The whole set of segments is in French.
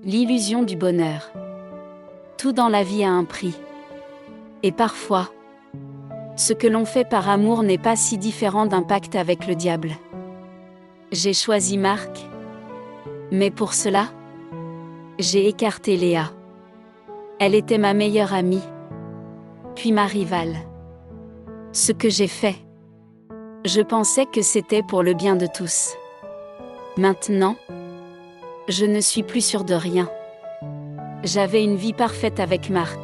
L'illusion du bonheur. Tout dans la vie a un prix. Et parfois, ce que l'on fait par amour n'est pas si différent d'un pacte avec le diable. J'ai choisi Marc, mais pour cela, j'ai écarté Léa. Elle était ma meilleure amie, puis ma rivale. Ce que j'ai fait, je pensais que c'était pour le bien de tous. Maintenant, je ne suis plus sûre de rien. J'avais une vie parfaite avec Marc.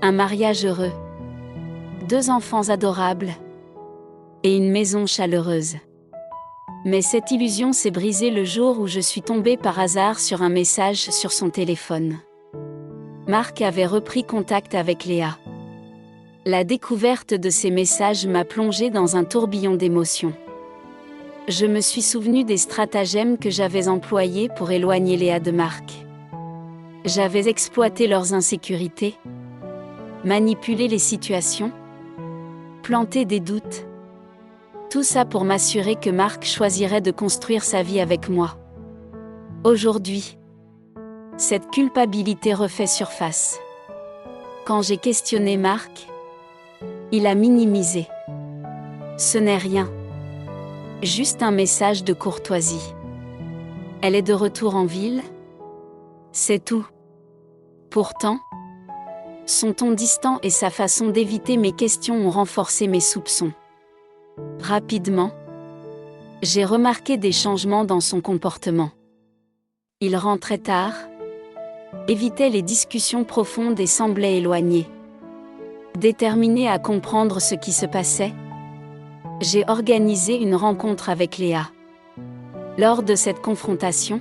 Un mariage heureux. 2 enfants adorables. Et une maison chaleureuse. Mais cette illusion s'est brisée le jour où je suis tombée par hasard sur un message sur son téléphone. Marc avait repris contact avec Léa. La découverte de ces messages m'a plongée dans un tourbillon d'émotions. Je me suis souvenue des stratagèmes que j'avais employés pour éloigner Léa de Marc. J'avais exploité leurs insécurités, manipulé les situations, planté des doutes. Tout ça pour m'assurer que Marc choisirait de construire sa vie avec moi. Aujourd'hui, cette culpabilité refait surface. Quand j'ai questionné Marc, il a minimisé. Ce n'est rien. Juste un message de courtoisie. Elle est de retour en ville? C'est tout. Pourtant, son ton distant et sa façon d'éviter mes questions ont renforcé mes soupçons. Rapidement, j'ai remarqué des changements dans son comportement. Il rentrait tard, évitait les discussions profondes et semblait éloigné. Déterminé à comprendre ce qui se passait, j'ai organisé une rencontre avec Léa. Lors de cette confrontation,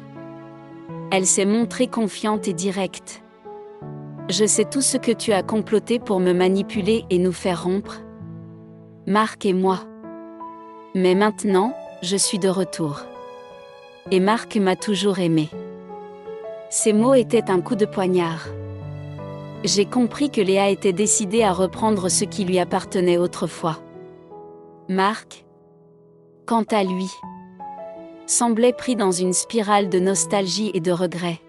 elle s'est montrée confiante et directe. Je sais tout ce que tu as comploté pour me manipuler et nous faire rompre, Marc et moi. Mais maintenant, je suis de retour. Et Marc m'a toujours aimé. Ces mots étaient un coup de poignard. J'ai compris que Léa était décidée à reprendre ce qui lui appartenait autrefois. Marc, quant à lui, semblait pris dans une spirale de nostalgie et de regret.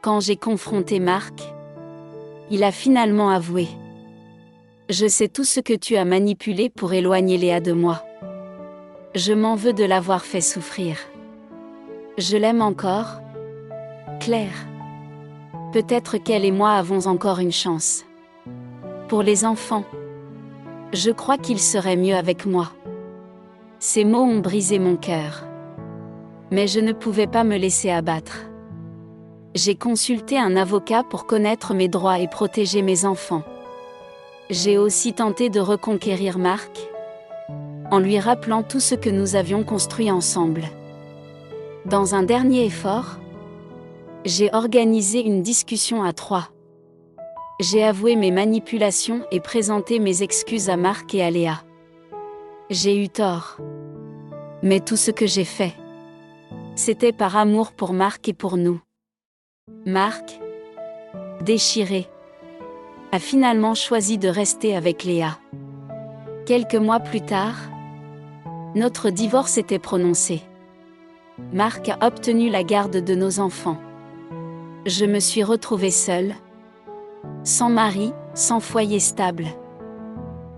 Quand j'ai confronté Marc, il a finalement avoué. Je sais tout ce que tu as manipulé pour éloigner Léa de moi. Je m'en veux de l'avoir fait souffrir. Je l'aime encore, Claire. Peut-être qu'elle et moi avons encore une chance. Pour les enfants, je crois qu'il serait mieux avec moi. Ces mots ont brisé mon cœur. Mais je ne pouvais pas me laisser abattre. J'ai consulté un avocat pour connaître mes droits et protéger mes enfants. J'ai aussi tenté de reconquérir Marc, en lui rappelant tout ce que nous avions construit ensemble. Dans un dernier effort, j'ai organisé une discussion à 3. J'ai avoué mes manipulations et présenté mes excuses à Marc et à Léa. J'ai eu tort. Mais tout ce que j'ai fait, c'était par amour pour Marc et pour nous. Marc, déchiré, a finalement choisi de rester avec Léa. Quelques mois plus tard, notre divorce était prononcé. Marc a obtenu la garde de nos enfants. Je me suis retrouvée seule, sans mari, sans foyer stable.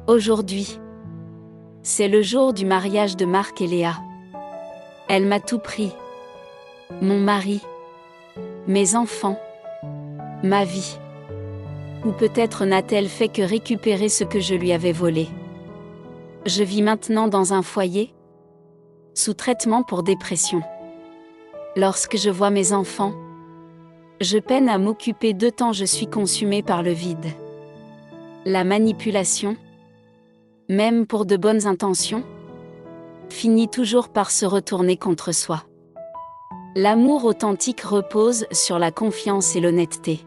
Aujourd'hui, c'est le jour du mariage de Marc et Léa. Elle m'a tout pris. Mon mari, mes enfants, ma vie. Ou peut-être n'a-t-elle fait que récupérer ce que je lui avais volé. Je vis maintenant dans un foyer, sous traitement pour dépression. Lorsque je vois mes enfants, je peine à m'occuper d'eux tant je suis consumée par le vide. La manipulation, même pour de bonnes intentions, finit toujours par se retourner contre soi. L'amour authentique repose sur la confiance et l'honnêteté.